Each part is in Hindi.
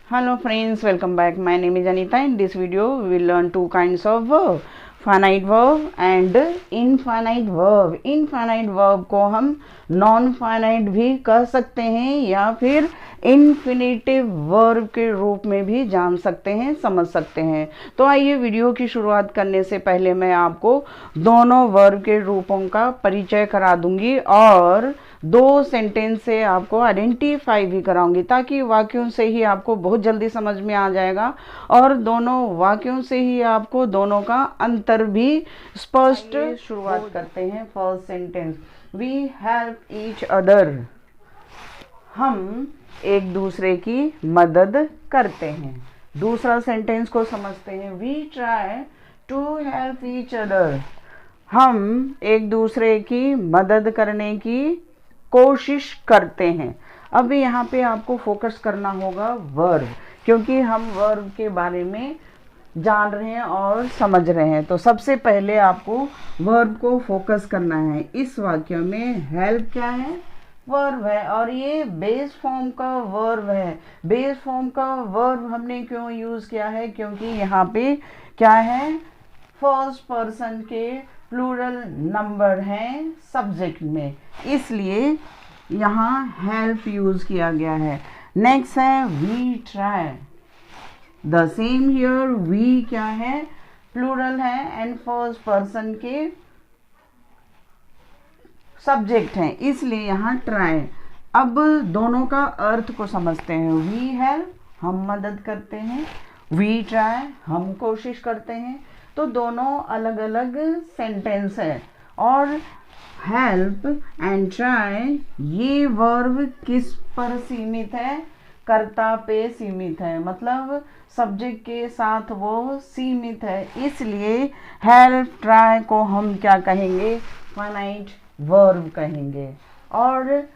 Hello friends, welcome back. My name is Anita. In this video, we will learn two kinds of verb, finite verb and infinite verb. Infinite verb को हम नॉन फाइनाइट भी कह सकते हैं या फिर इन्फिनिटिव वर्ब के रूप में भी जान सकते हैं, समझ सकते हैं। तो आइए वीडियो की शुरुआत करने से पहले मैं आपको दोनों वर्ब के रूपों का परिचय करा दूंगी और दो सेंटेंस से आपको आइडेंटिफाई भी कराऊंगी, ताकि वाक्यों से ही आपको बहुत जल्दी समझ में आ जाएगा और दोनों वाक्यों से ही आपको दोनों का अंतर भी स्पष्ट। शुरुआत करते हैं। First sentence, we help each other. हम एक दूसरे की मदद करते हैं। दूसरा सेंटेंस को समझते हैं। We try to help each other. हम एक दूसरे की मदद करने की कोशिश करते हैं। अब यहाँ पे आपको फोकस करना होगा वर्ब, क्योंकि हम वर्ब के बारे में जान रहे हैं और समझ रहे हैं। तो सबसे पहले आपको वर्ब को फोकस करना है। इस वाक्य में हेल्प क्या है? वर्ब है और ये बेस फॉर्म का वर्ब है। बेस फॉर्म का वर्ब हमने क्यों यूज़ किया है? क्योंकि यहाँ पे क्या है, फर्स्ट पर्सन के प्लूरल नंबर हैं सब्जेक्ट में, इसलिए यहाँ हेल्प यूज किया गया है। नेक्स्ट है we try. The same here, we क्या है? प्लूरल है एंड फर्स्ट पर्सन के सब्जेक्ट हैं, इसलिए यहाँ ट्राई। अब दोनों का अर्थ को समझते हैं। वी हेल्प, हम मदद करते हैं। वी ट्राई, हम कोशिश करते हैं। तो दोनों अलग अलग सेंटेंस है। और हेल्प एंड ट्राई ये वर्ब किस पर सीमित है? कर्ता पे सीमित है, मतलब सब्जेक्ट के साथ वो सीमित है, इसलिए हेल्प ट्राई को हम क्या कहेंगे? फाइनाइट वर्ब कहेंगे। और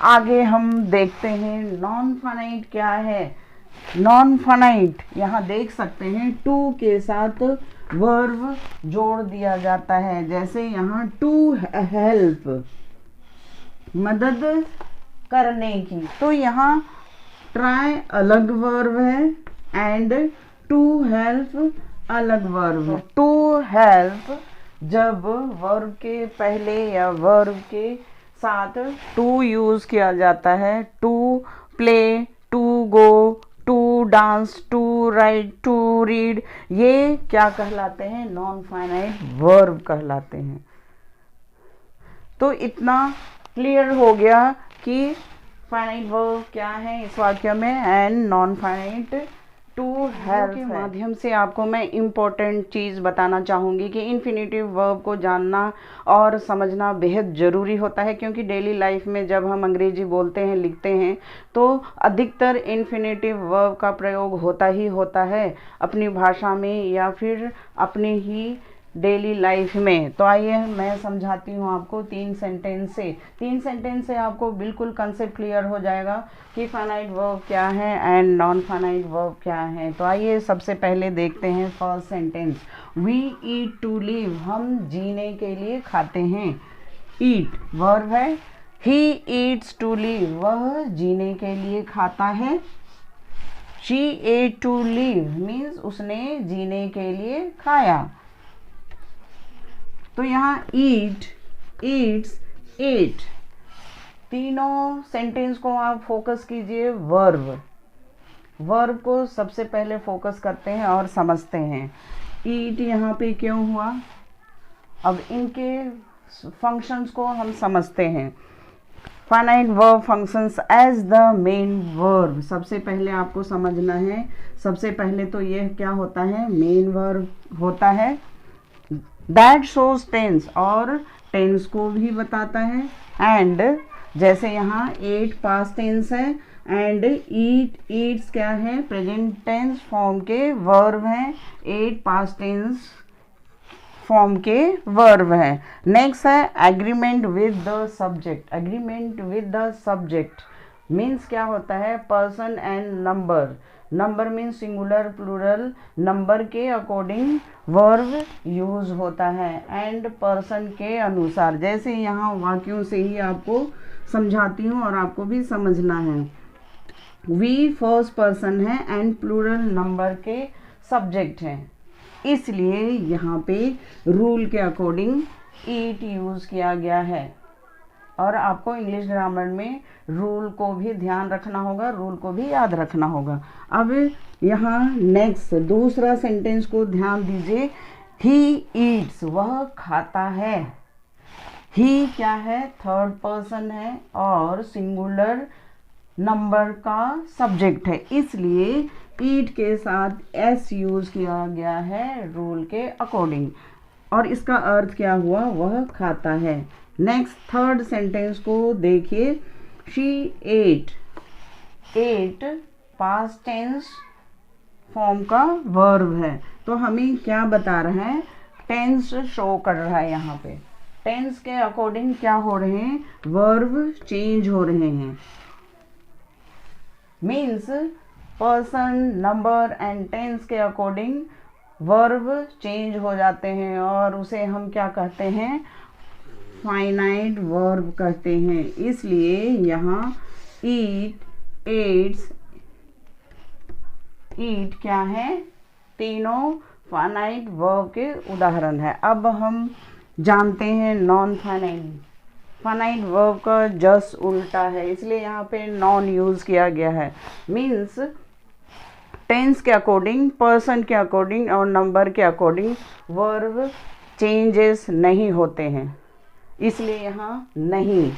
आगे हम देखते हैं नॉन फाइनाइट क्या है। नॉन फाइनाइट यहाँ देख सकते हैं टू के साथ वर्ब जोड़ दिया जाता है। जैसे यहाँ टू हेल्प, मदद करने की, तो यहाँ ट्राई अलग वर्ब है एंड टू हेल्प अलग वर्ब है। टू हेल्प जब वर्ब के पहले या वर्ब के साथ टू यूज किया जाता है, to play, to go, to dance, to write, to read, ये क्या कहलाते हैं? नॉन फाइनाइट वर्ब कहलाते हैं। तो इतना क्लियर हो गया कि फाइनाइट वर्ब क्या है इस वाक्य में and non finite to help के माध्यम से आपको मैं इम्पोर्टेंट चीज़ बताना चाहूँगी कि इन्फिनिटिव वर्ब को जानना और समझना बेहद ज़रूरी होता है, क्योंकि डेली लाइफ में जब हम अंग्रेजी बोलते हैं, लिखते हैं, तो अधिकतर इन्फिनिटिव वर्ब का प्रयोग होता ही होता है अपनी भाषा में या फिर अपने ही डेली लाइफ में। तो आइए मैं समझाती हूँ आपको तीन सेंटेंस से आपको बिल्कुल कंसेप्ट क्लियर हो जाएगा कि फाइनाइट वर्ब क्या है एंड नॉन फाइनाइट वर्ब क्या है। तो आइए सबसे पहले देखते हैं first sentence. We eat to live, हम जीने के लिए खाते हैं। ईट वर्ब है। ही ईट्स टू लिव, वह जीने के लिए खाता है। She ate to live means उसने जीने के लिए खाया। तो यहाँ ईट, ईट्स, एट, तीनों सेंटेंस को आप फोकस कीजिए। वर्ब को सबसे पहले फोकस करते हैं और समझते हैं। ईट यहाँ पे क्यों हुआ? अब इनके फंक्शंस को हम समझते हैं। Finite verb functions as the main verb, सबसे पहले आपको समझना है। सबसे पहले तो ये क्या होता है? मेन वर्ब होता है। दैट शोज टेंस, और टेंस को भी बताता है। एंड जैसे यहाँ एट पास्ट टेंस है एंड ईट, ईट्स क्या है? प्रेजेंट टेंस फॉर्म के वर्ब हैं। एट पास्ट टेंस फॉर्म के वर्ब है। नेक्स्ट है agreement with the subject. Agreement with the subject means क्या होता है? Person and number. Number means singular plural, number के अकॉर्डिंग वर्ब यूज होता है एंड पर्सन के अनुसार। जैसे यहाँ वाक्यों से ही आपको समझाती हूँ और आपको भी समझना है। वी फर्स्ट पर्सन है एंड प्लूरल नंबर के सब्जेक्ट हैं, इसलिए यहाँ पे रूल के अकॉर्डिंग ईट यूज़ किया गया है। और आपको इंग्लिश ग्रामर में रूल को भी ध्यान रखना होगा, रूल को भी याद रखना होगा। अब यहाँ नेक्स्ट दूसरा सेंटेंस को ध्यान दीजिए। ही ईट्स, वह खाता है। ही क्या है, थर्ड पर्सन है और सिंगुलर नंबर का सब्जेक्ट है, इसलिए ईट के साथ एस यूज किया गया है रूल के अकॉर्डिंग। और इसका अर्थ क्या हुआ, वह खाता है। नेक्स्ट थर्ड सेंटेंस को देखिए। She ate, ate past tense form का वर्ब है, तो हमें क्या बता रहा है, टेंस शो कर रहा है। यहाँ पे टेंस के अकॉर्डिंग क्या हो रहे हैं, वर्ब चेंज हो रहे हैं। Means person, number and tense के अकॉर्डिंग वर्ब चेंज हो जाते हैं और उसे हम क्या कहते हैं, फाइनाइट वर्ब कहते हैं। इसलिए यहाँ ईट, एट्स, ईट क्या है, तीनों फाइनाइट वर्ब के उदाहरण है। अब हम जानते हैं नॉन फाइनाइट। फाइनाइट वर्ब का जस्ट उल्टा है, इसलिए यहाँ पे नॉन यूज़ किया गया है। मीन्स टेंस के अकॉर्डिंग, पर्सन के अकॉर्डिंग और नंबर के अकॉर्डिंग वर्ब चेंजेस नहीं होते हैं, इसलिए यहाँ नहीं,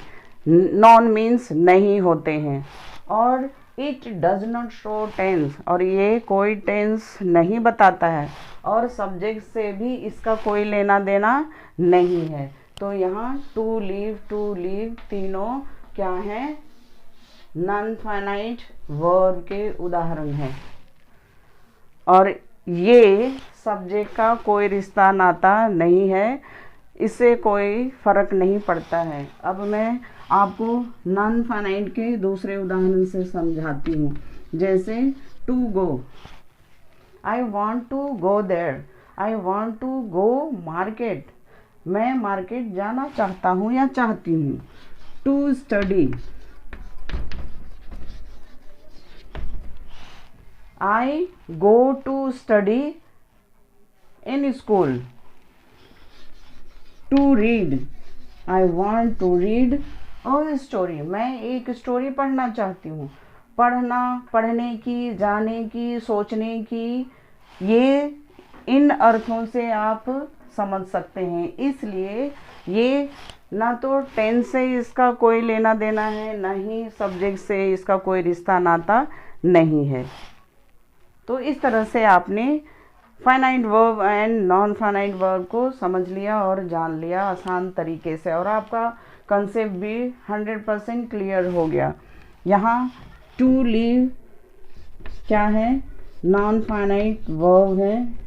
नॉन मीन्स नहीं होते हैं। और it does not show tense, और ये कोई टेंस नहीं बताता है और सब्जेक्ट से भी इसका कोई लेना देना नहीं है। तो यहाँ टू लीव तीनों क्या है, नॉन फाइनाइट वर्ब के उदाहरण हैं और ये सब्जेक्ट का कोई रिश्ता नाता नहीं है, इससे कोई फर्क नहीं पड़ता है। अब मैं आपको नॉन फाइनाइट के दूसरे उदाहरण से समझाती हूँ। जैसे to go, I want to go there, I want to go market, मैं मार्केट जाना चाहता हूँ या चाहती हूँ। To study, I go to study in school. To read, I want to read a story, मैं एक स्टोरी पढ़ना चाहती हूँ। पढ़ना, पढ़ने की, जाने की, सोचने की, ये इन अर्थों से आप समझ सकते हैं। इसलिए ये ना तो टेंस से इसका कोई लेना देना है, ना ही सब्जेक्ट से इसका कोई रिश्ता नाता नहीं है। तो इस तरह से आपने finite verb and non finite verb को समझ लिया और जान लिया आसान तरीके से, और आपका कंसेप्ट भी 100% क्लियर हो गया। यहाँ टू लीव क्या है, नॉन फाइनाइट वर्ब है।